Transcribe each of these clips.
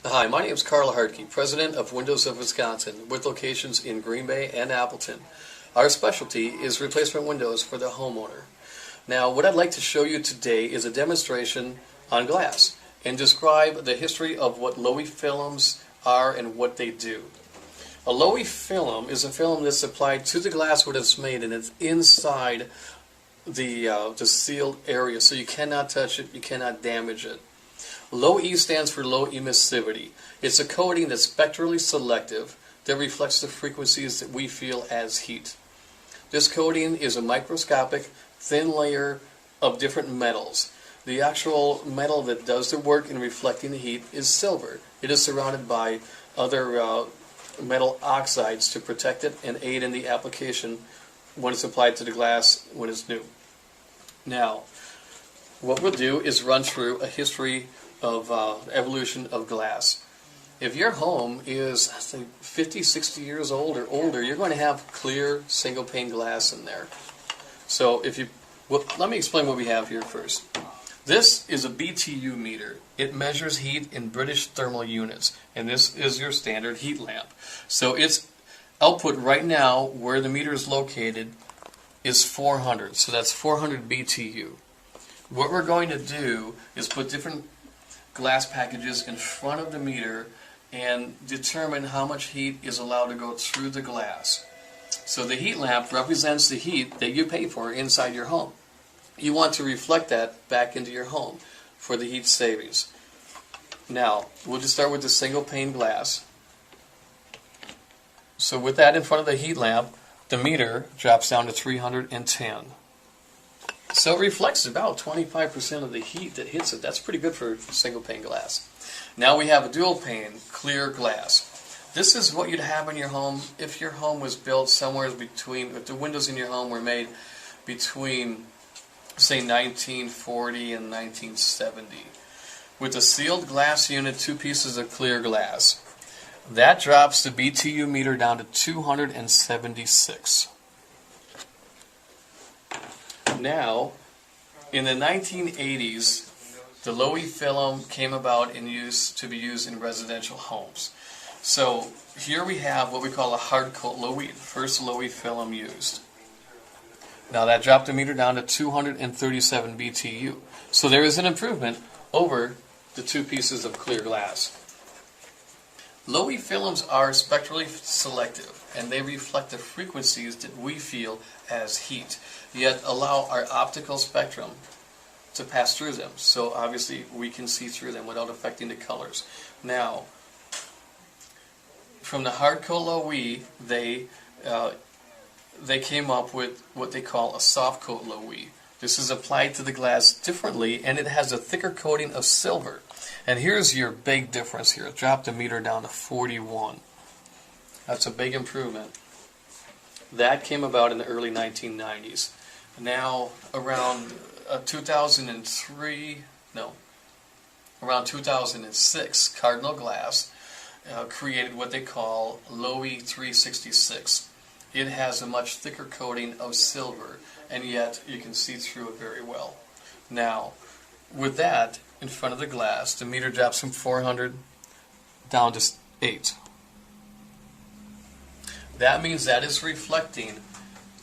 Hi, my name is Carl Hardtke, President of Windows of Wisconsin, with locations in Green Bay and Appleton. Our specialty is replacement windows for the homeowner. Now, what I'd like to show you today is a demonstration on glass and describe the history of what Lowy films are and what they do. A Lowy film is a film that's applied to the glass when it's made, and it's inside the sealed area, so you cannot touch it, you cannot damage it. Low E stands for low emissivity. It's a coating that's spectrally selective that reflects the frequencies that we feel as heat. This coating is a microscopic, thin layer of different metals. The actual metal that does the work in reflecting the heat is silver. It is surrounded by other metal oxides to protect it and aid in the application when it's applied to the glass when it's new. Now, what we'll do is run through a history of evolution of glass. If your home is, say, 50, 60 years old or older, you're going to have clear single pane glass in there. So let me explain what we have here first. This is a BTU meter. It measures heat in British thermal units, and this is your standard heat lamp. So its output right now, where the meter is located, is 400. So that's 400 BTU. What we're going to do is put different glass packages in front of the meter and determine how much heat is allowed to go through the glass. So the heat lamp represents the heat that you pay for inside your home. You want to reflect that back into your home for the heat savings. Now, we'll just start with the single pane glass. So with that in front of the heat lamp, the meter drops down to 310. So it reflects about 25% of the heat that hits it. That's pretty good for single pane glass. Now we have a dual pane, clear glass. This is what you'd have in your home if your home was built somewhere between, if the windows in your home were made between, say, 1940 and 1970. With a sealed glass unit, 2 pieces of clear glass. That drops the BTU meter down to 276. Now, in the 1980s, the Lowy film came about and used to be used in residential homes. So here we have what we call a hard coat Lowy, first Lowy film used. Now that dropped the meter down to 237 BTU. So there is an improvement over the 2 pieces of clear glass. Lowy films are spectrally selective, and they reflect the frequencies that we feel as heat, yet allow our optical spectrum to pass through them. So obviously we can see through them without affecting the colors. Now, from the Hardtke Lowy, they came up with what they call a soft coat Lowy. This is applied to the glass differently, and it has a thicker coating of silver. And here's your big difference here. It dropped the meter down to 41. That's a big improvement. That came about in the early 1990s. Now, around 2006, Cardinal Glass created what they call Lowy 366. It has a much thicker coating of silver, and yet you can see through it very well. Now, with that in front of the glass, the meter drops from 400 down to 8. That means that is reflecting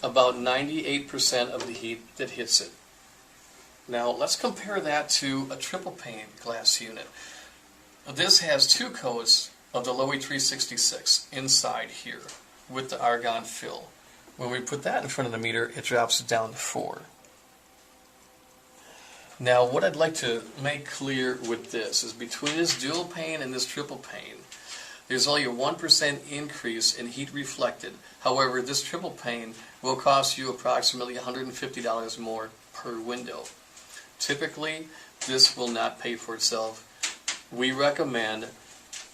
about 98% of the heat that hits it. Now, let's compare that to a triple pane glass unit. This has 2 coats of the Lowy 366 inside here with the argon fill. When we put that in front of the meter, it drops it down to 4. Now, what I'd like to make clear with this is between this dual pane and this triple pane, there's only a 1% increase in heat reflected. However, this triple pane will cost you approximately $150 more per window. Typically, this will not pay for itself. We recommend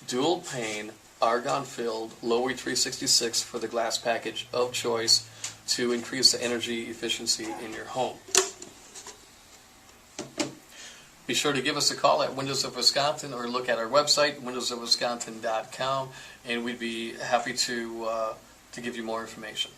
dual pane, argon-filled Lowy 366 for the glass package of choice to increase the energy efficiency in your home. Be sure to give us a call at Windows of Wisconsin or look at our website, windowsofwisconsin.com, and we'd be happy to give you more information.